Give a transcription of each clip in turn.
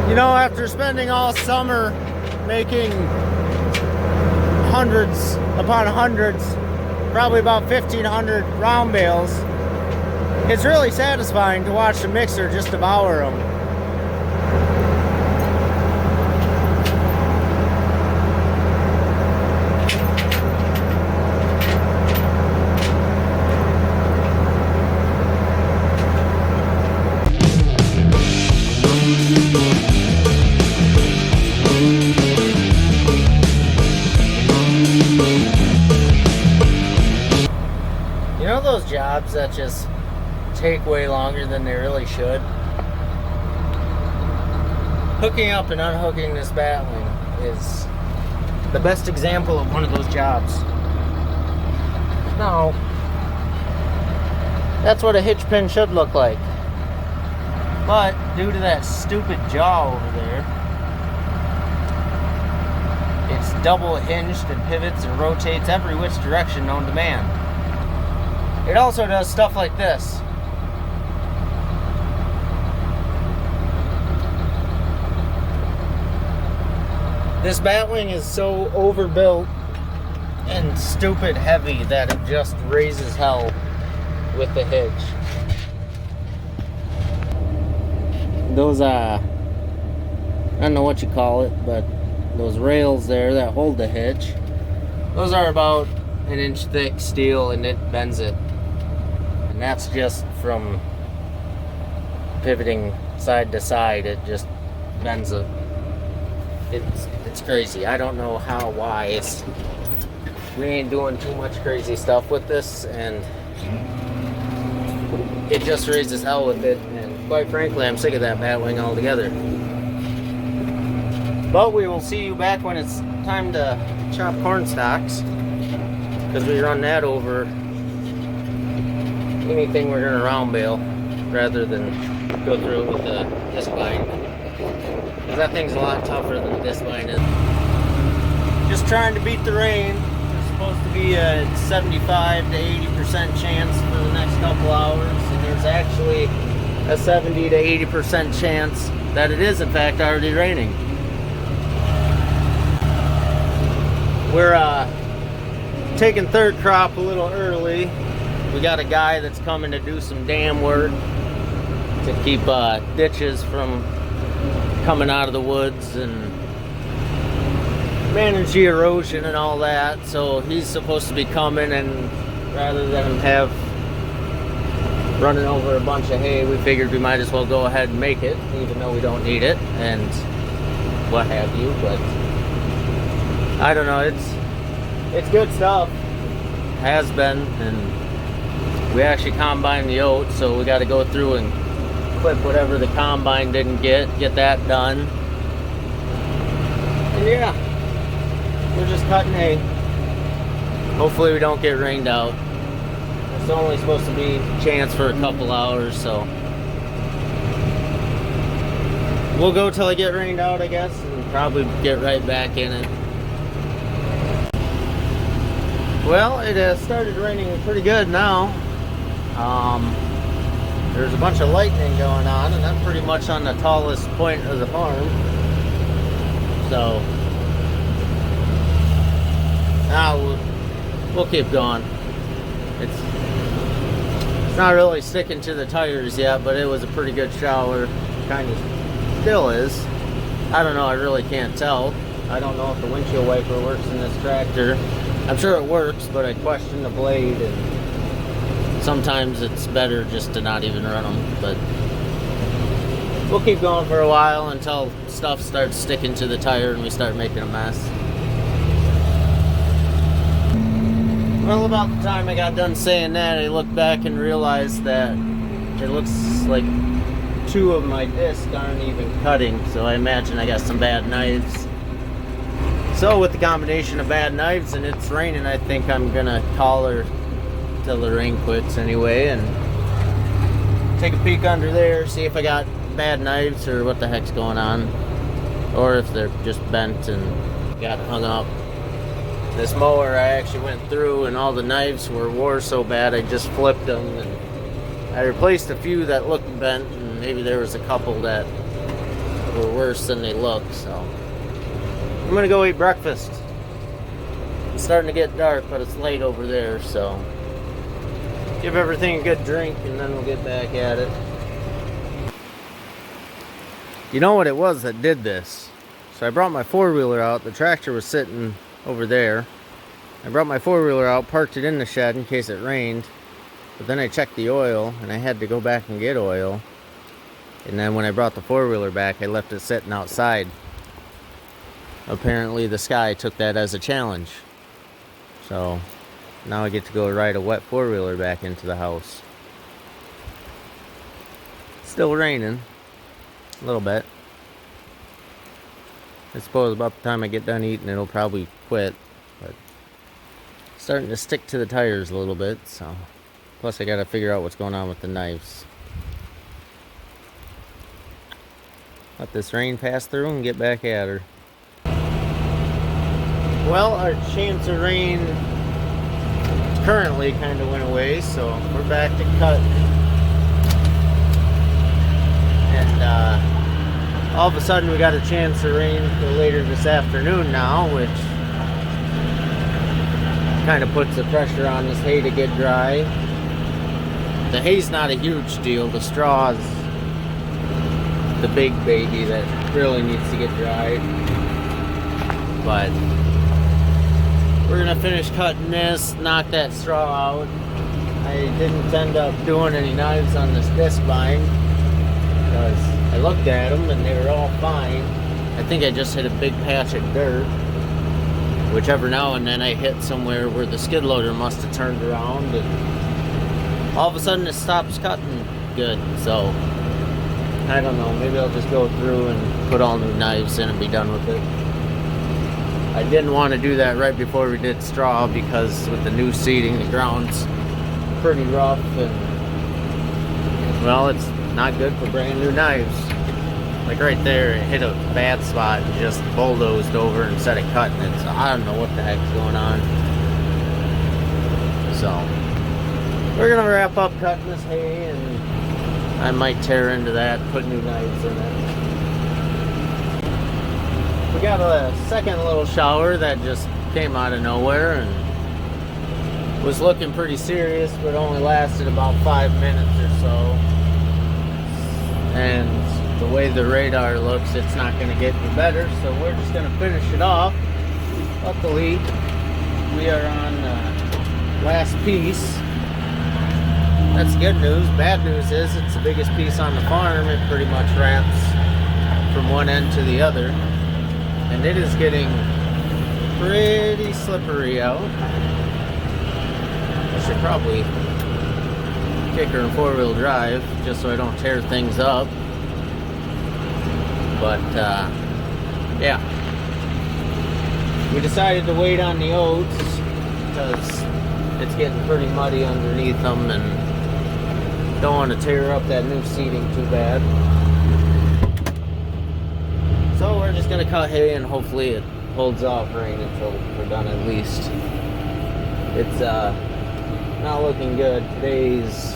You know, after spending all summer making hundreds upon hundreds, probably about 1,500 round bales, it's really satisfying to watch the mixer just devour them. You know those jobs that just take way longer than they really should? Hooking up and unhooking this Batwing is the best example of one of those jobs. No, that's what a hitch pin should look like. But due to that stupid jaw over there, it's double hinged and pivots and rotates every which direction known to man. It also does stuff like this. This Batwing is so overbuilt and stupid heavy that it just raises hell with the hitch. Those I don't know what you call it, but those rails there that hold the hitch, those are about an inch thick steel, and it bends it. And that's just from pivoting side to side. It just bends it. It's crazy. I don't know how, why. We ain't doing too much crazy stuff with this, and it just raises hell with it. And quite frankly, I'm sick of that Batwing altogether. But we will see you back when it's time to chop corn stalks, because we run that over anything we're gonna round bale rather than go through it with the disc bind, because that thing's a lot tougher than the disc bind is. Just trying to beat the rain. There's supposed to be a 75 to 80% chance for the next couple hours, and there's actually a 70 to 80% chance that it is in fact already raining. We're taking third crop a little early. We got a guy that's coming to do some dam work to keep ditches from coming out of the woods and manage the erosion and all that. So he's supposed to be coming, and rather than have running over a bunch of hay, we figured we might as well go ahead and make it, even though we don't need it and what have you. But I don't know, it's good stuff. Has been, and we actually combined the oats, so we got to go through and clip whatever the combine didn't get that done. And yeah, we're just cutting hay. Hopefully we don't get rained out. It's only supposed to be a chance for a couple hours, so we'll go till I get rained out, I guess, and probably get right back in it. Well, it has started raining pretty good now. There's a bunch of lightning going on, and I'm pretty much on the tallest point of the farm. So now we'll keep going. It's not really sticking to the tires yet, but it was a pretty good shower. Kind of still is. I don't know, I really can't tell. I don't know if the windshield wiper works in this tractor. I'm sure it works, but I question the blade, and sometimes it's better just to not even run them. But we'll keep going for a while until stuff starts sticking to the tire and we start making a mess. Well, about the time I got done saying that, I looked back and realized that it looks like two of my discs aren't even cutting, so I imagine I got some bad knives. So with the combination of bad knives and it's raining, I think I'm gonna call her till the rain quits anyway, and take a peek under there, see if I got bad knives or what the heck's going on, or if they're just bent and got hung up. This mower, I actually went through and all the knives wore so bad I just flipped them, and I replaced a few that looked bent, and maybe there was a couple that were worse than they looked, so I'm gonna go eat breakfast. It's starting to get dark, but it's late over there, so give everything a good drink and then we'll get back at it. You know what it was that did this? So I brought my four-wheeler out. The tractor was sitting over there. I brought my four-wheeler out, parked it in the shed in case it rained. But then I checked the oil, and I had to go back and get oil. And then when I brought the four-wheeler back, I left it sitting outside. Apparently the sky took that as a challenge. So now I get to go ride a wet four-wheeler back into the house. It's still raining. A little bit. I suppose about the time I get done eating it'll probably quit, but it's starting to stick to the tires a little bit, so plus I gotta figure out what's going on with the knives. Let this rain pass through and get back at her. Well, our chance of rain currently kind of went away, so we're back to cut. And all of a sudden we got a chance of rain for later this afternoon now, which kind of puts the pressure on this hay to get dry. The hay's not a huge deal. The straw is the big baby that really needs to get dried. But we're gonna finish cutting this, knock that straw out. I didn't end up doing any knives on this disc vine because I looked at them and they were all fine. I think I just hit a big patch of dirt, which every now and then I hit somewhere where the skid loader must have turned around, and all of a sudden it stops cutting good. So I don't know, maybe I'll just go through and put all new knives in and be done with it. I didn't want to do that right before we did straw because with the new seating, the ground's pretty rough, and well, it's not good for brand new knives. Like right there, it hit a bad spot and just bulldozed over instead of cutting it, so I don't know what the heck's going on. So we're gonna wrap up cutting this hay, and I might tear into that, put new knives in it. We got a second little shower that just came out of nowhere and was looking pretty serious, but only lasted about 5 minutes or so. And the way the radar looks, it's not going to get any better, so we're just going to finish it off. Luckily, we are on the last piece. That's good news. Bad news is it's the biggest piece on the farm. It pretty much wraps from one end to the other. And it is getting pretty slippery out. I should probably kick her in four-wheel drive just so I don't tear things up. But yeah, we decided to wait on the oats because it's getting pretty muddy underneath them and don't want to tear up that new seating too bad. So we're just gonna cut hay and hopefully it holds off rain until we're done at least. It's not looking good. Today's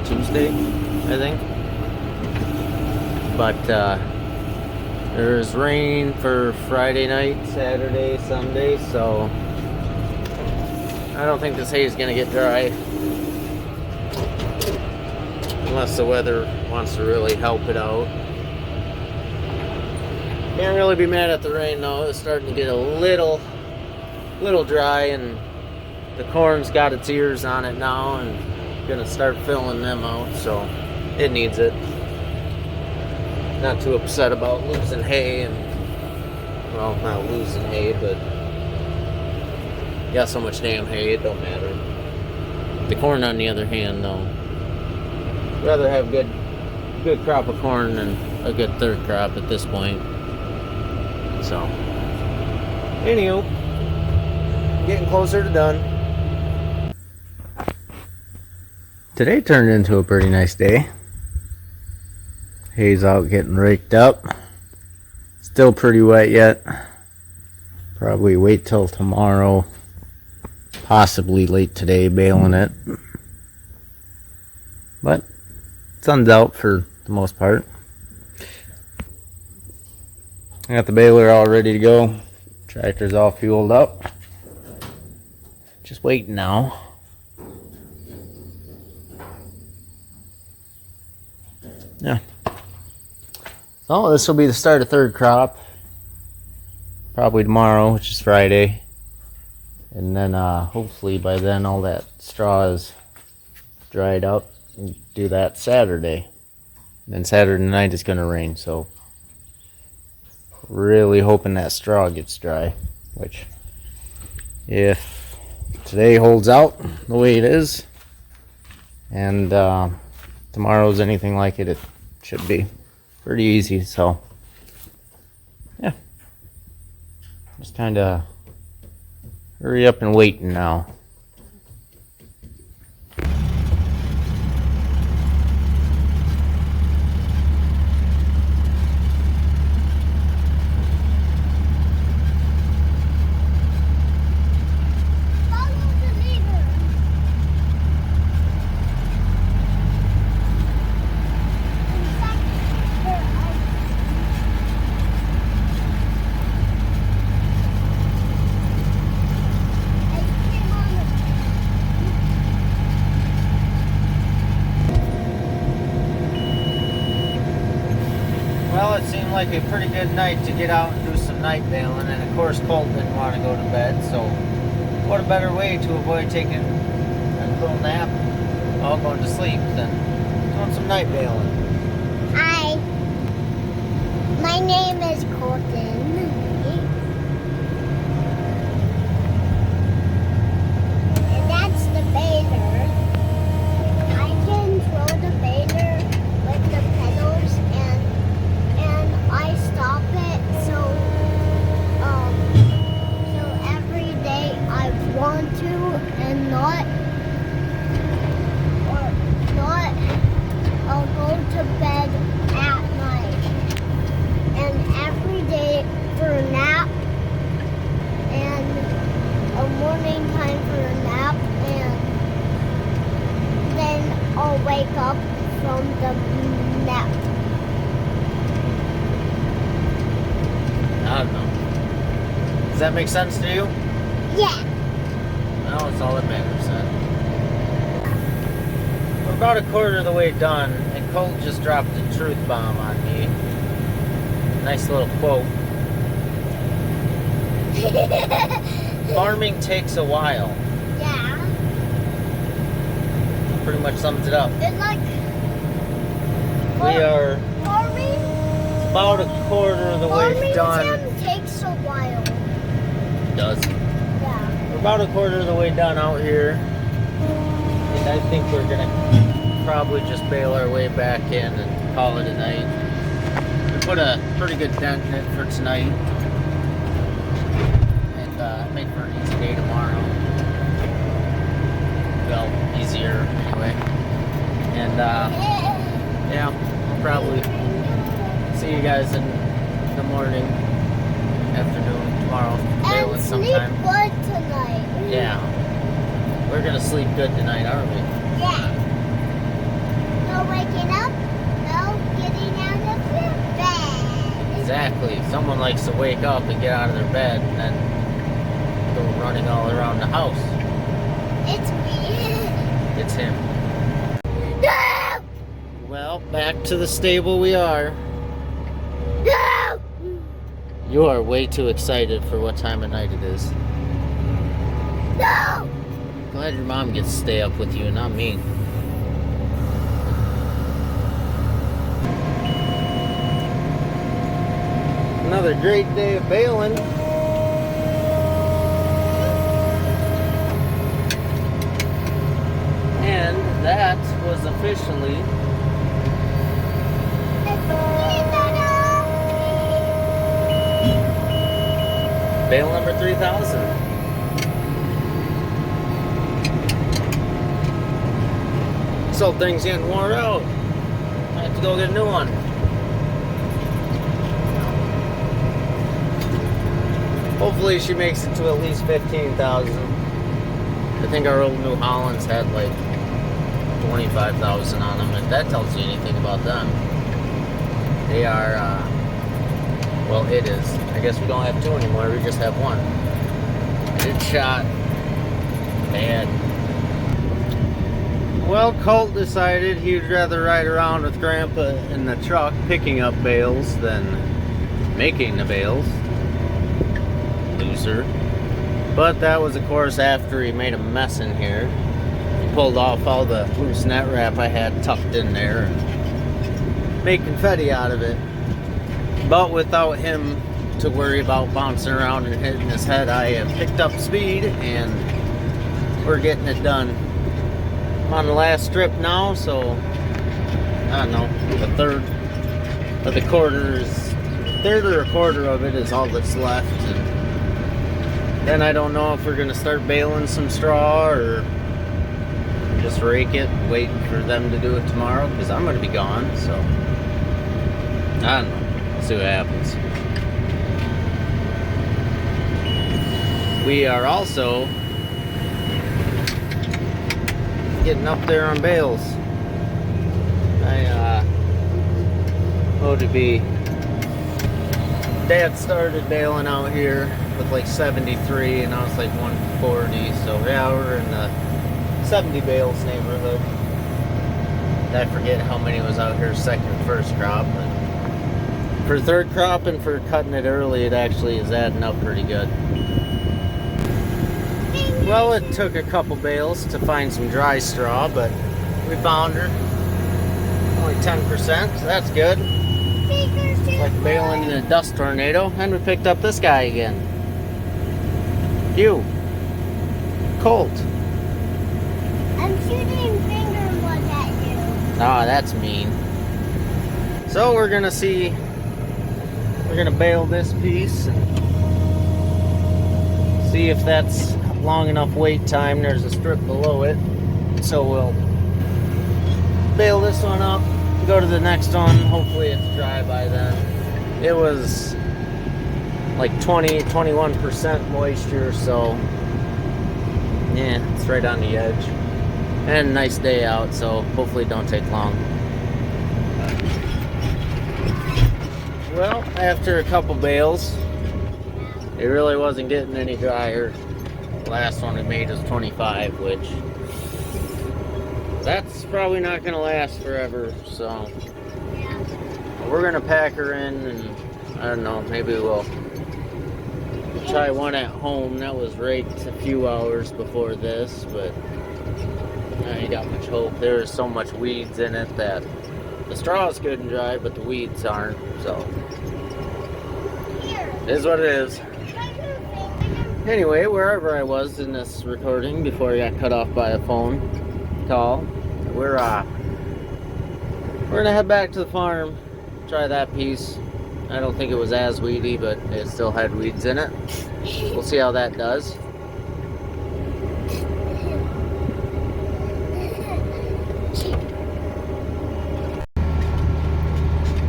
Tuesday, I think. But there's rain for Friday night, Saturday, Sunday, so I don't think this hay is gonna get dry. Unless the weather wants to really help it out. Can't really be mad at the rain though. It's starting to get a little dry, and the corn's got its ears on it now and gonna start filling them out, so it needs it. Not too upset about losing hay, and well, not losing hay, but got so much damn hay it don't matter. The corn on the other hand though, rather have good crop of corn than a good third crop at this point. So anywho, getting closer to done. Today turned into a pretty nice day. Hay's out getting raked up. Still pretty wet yet. Probably wait till tomorrow, possibly late today, baling it. But sun's out for the most part. I got the baler all ready to go. Tractor's all fueled up. Just waiting now. Yeah. Oh, this will be the start of third crop. Probably tomorrow, which is Friday. And then hopefully by then all that straw is dried up. And do that Saturday. And then Saturday night it's going to rain, so really hoping that straw gets dry. Which, if today holds out the way it is, and tomorrow's anything like it, it should be pretty easy. So yeah, just kind of hurry up and waiting now. Well, it seemed like a pretty good night to get out and do some night baling, and of course Colt didn't want to go to bed, so what a better way to avoid taking a little nap, all going to sleep, than doing some night baling. Hi, my name is Colton. And that's the baler. I control the baler with the pedals and I stop it so every day I want to and not I'll go to bed at night. And every day for a nap and a morning time for a nap, and then I'll wake up from the nap. I don't know. Does that make sense to you? Yeah. Well, it's all that matters then. We're about a quarter of the way done, and Colt just dropped a truth bomb on me. Nice little quote. Farming takes a while. Yeah. Pretty much sums it up. It's like We are farming. about a quarter of the way done. Farming takes a while. It does. Yeah. We're about a quarter of the way done out here. And I think we're gonna probably just bail our way back in and call it a night. We put a pretty good dent in it for tonight. And make for an easy day tomorrow. Well, easier anyway. And yeah, we'll probably see you guys in the morning, afternoon, tomorrow, bailing And sometime. sleep good tonight. Yeah. We're gonna sleep good tonight, aren't we? Yeah. No waking up, no getting out of your bed. Exactly. Someone likes to wake up and get out of their bed and then go running all around the house. It's me. It's him. No! Well, back to the stable we are. No! You are way too excited for what time of night it is. No! Glad your mom gets to stay up with you, not me. Another great day of bailing. And that was officially bale number 3000. This old thing's getting worn out. I have to go get a new one. Hopefully she makes it to at least 15,000. I think our old New Hollands had like 25,000 on them, if that tells you anything about them. They are, well, it is. I guess we don't have two anymore. We just have one. It's shot. Bad. Well, Colt decided he'd rather ride around with Grandpa in the truck picking up bales than making the bales. Loser. But that was, of course, after he made a mess in here. He pulled off all the loose net wrap I had tucked in there and made confetti out of it. But without him to worry about bouncing around and hitting his head, I have picked up speed and we're getting it done. I'm on the last strip now, so I don't know, the third or the quarter is, third or a quarter of it is all that's left. And then I don't know if we're gonna start baling some straw or just rake it, waiting for them to do it tomorrow because I'm gonna be gone. So I don't know. We'll see what happens. We are also getting up there on bales. Dad started baling out here with like 73 and now it's like 140, so yeah, we're in the 70 bales neighborhood. I forget how many was out here second, first crop, but for third crop and for cutting it early, it actually is adding up pretty good. Well, it took a couple bales to find some dry straw, but we found her. Only 10%, so that's good. It's like baling in a dust tornado. And we picked up this guy again. You. Colt. I'm shooting fingerwood at you. Ah, that's mean. So we're gonna see. We're gonna bale this piece and see if that's long enough wait time. There's a strip below it, so we'll bale this one up, go to the next one. Hopefully it's dry by then. It was like 21% moisture, so yeah, it's right on the edge. And a nice day out, so hopefully it don't take long. Well, after a couple bales, it really wasn't getting any drier. The last one we made was 25, which that's probably not going to last forever, so we're going to pack her in, and I don't know, maybe we'll try one at home. That was raked a few hours before this, but I ain't got much hope. There is so much weeds in it that the straw is good and dry, but the weeds aren't, so it is what it is. Anyway, wherever I was in this recording before I got cut off by a phone call, we're gonna head back to the farm, try that piece. I don't think it was as weedy, but it still had weeds in it. We'll see how that does.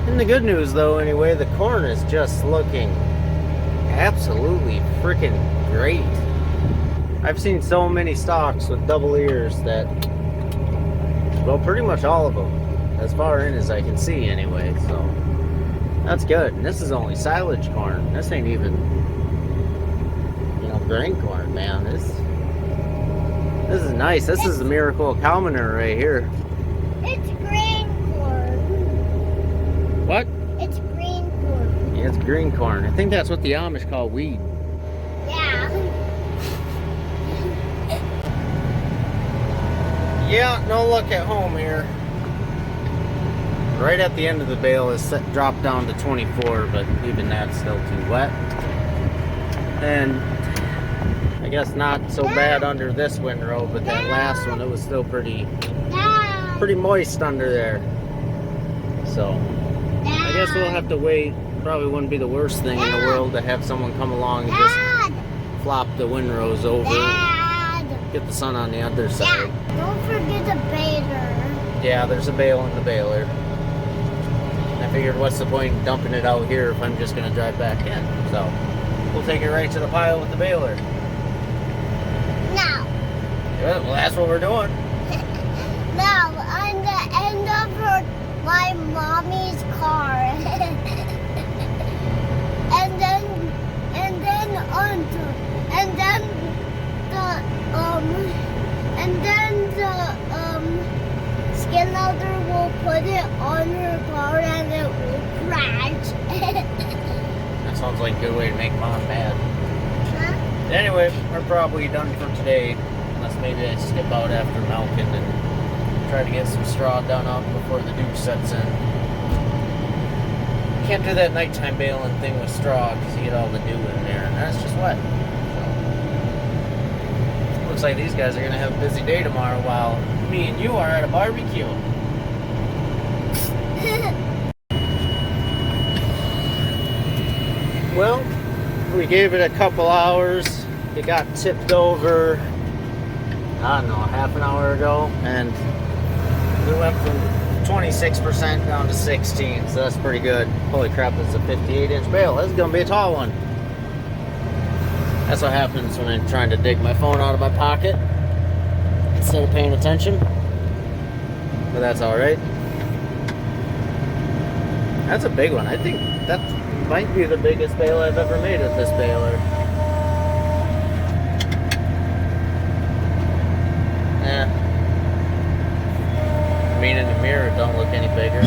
And the good news, though, anyway, the corn is just looking absolutely freaking great. I've seen so many stalks with double ears that, well, pretty much all of them, as far in as I can see anyway, so that's good. And this is only silage corn. This ain't even, grain corn, man. This is nice. This is the miracle of cow manure right here. It's green corn. What? It's green corn. Yeah, it's green corn. I think that's what the Amish call weed. Yeah. Yeah, no luck at home here. Right at the end of the bale is dropped down to 24, but even that's still too wet. And I guess not so bad under this windrow, but that last one, it was still pretty moist under there. So I guess we'll have to wait. Probably wouldn't be the worst thing in the world to have someone come along and just flop the windrows over, get the sun on the other side. Don't forget the baler. Yeah, there's a bale in the baler. I figured, what's the point in dumping it out here if I'm just going to drive back in? So we'll take it right to the pile with the baler. No. Yeah, well, that's what we're doing. No, on the end of my mommy's car. the skin leather will put it on her car and it will crash. That sounds like a good way to make Mom mad. Huh? Anyway, we're probably done for today. Unless maybe I skip out after milking and try to get some straw done up before the dew sets in. Can't do that nighttime baling thing with straw because you get all the dew in there and that's just wet. So, looks like these guys are going to have a busy day tomorrow while me and you are at a barbecue. Well, we gave it a couple hours. It got tipped over, I don't know, half an hour ago, and we went from 26% down to 16, so that's pretty good. Holy crap, it's a 58-inch bale. This is gonna be a tall one. That's what happens when I'm trying to dig my phone out of my pocket instead of paying attention. But that's all right. That's a big one. I think that might be the biggest bale I've ever made with this baler. Yeah. I mean, in the mirror, it don't look any bigger.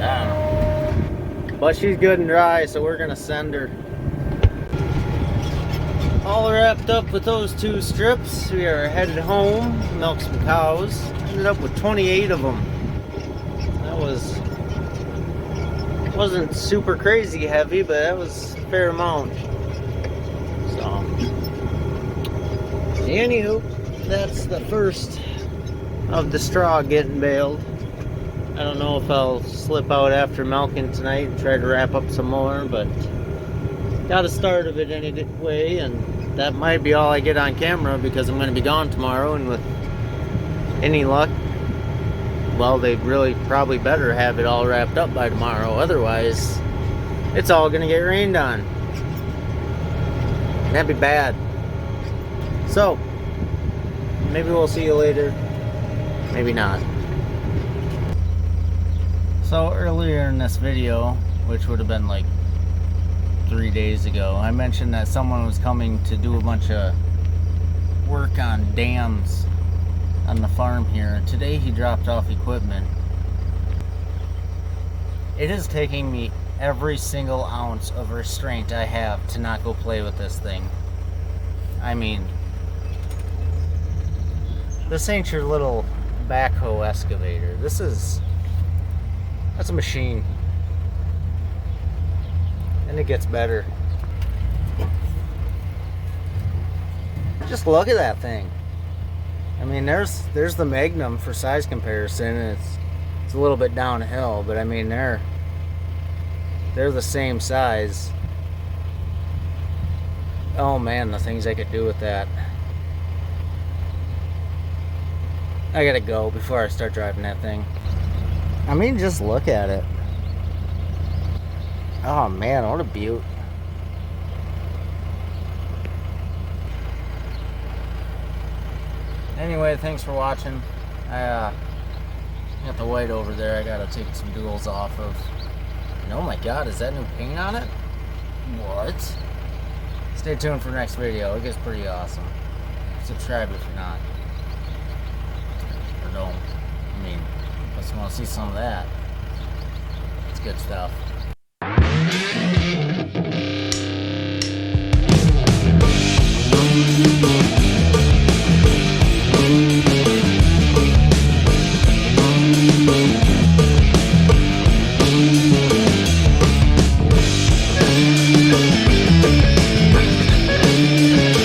I don't know. But she's good and dry, so we're gonna send her. All wrapped up with those 2 strips. We are headed home, milk some cows. Ended up with 28 of them. That wasn't super crazy heavy, but that was a fair amount. So, anywho, that's the first of the straw getting baled. I don't know if I'll slip out after milking tonight and try to wrap up some more, but got a start of it anyway, and that might be all I get on camera because I'm going to be gone tomorrow, and with any luck, well, they really probably better have it all wrapped up by tomorrow. Otherwise, it's all going to get rained on. That'd be bad. So, maybe we'll see you later. Maybe not. So, earlier in this video, which would have been like 3 days ago, I mentioned that someone was coming to do a bunch of work on dams on the farm here. Today he dropped off equipment. It is taking me every single ounce of restraint I have to not go play with this thing. I mean, this ain't your little backhoe excavator. That's a machine. And it gets better. Just look at that thing. I mean, there's the Magnum for size comparison. It's a little bit downhill, but I mean they're the same size. Oh man, the things I could do with that. I gotta go before I start driving that thing. I mean, just look at it. Oh man, what a beaut. Anyway, thanks for watching. I got the white over there I gotta take some duals off of. And oh my god, is that new paint on it? What? Stay tuned for the next video. It gets pretty awesome. Subscribe if you're not. Or don't. I mean, unless you want to see some of that. It's good stuff.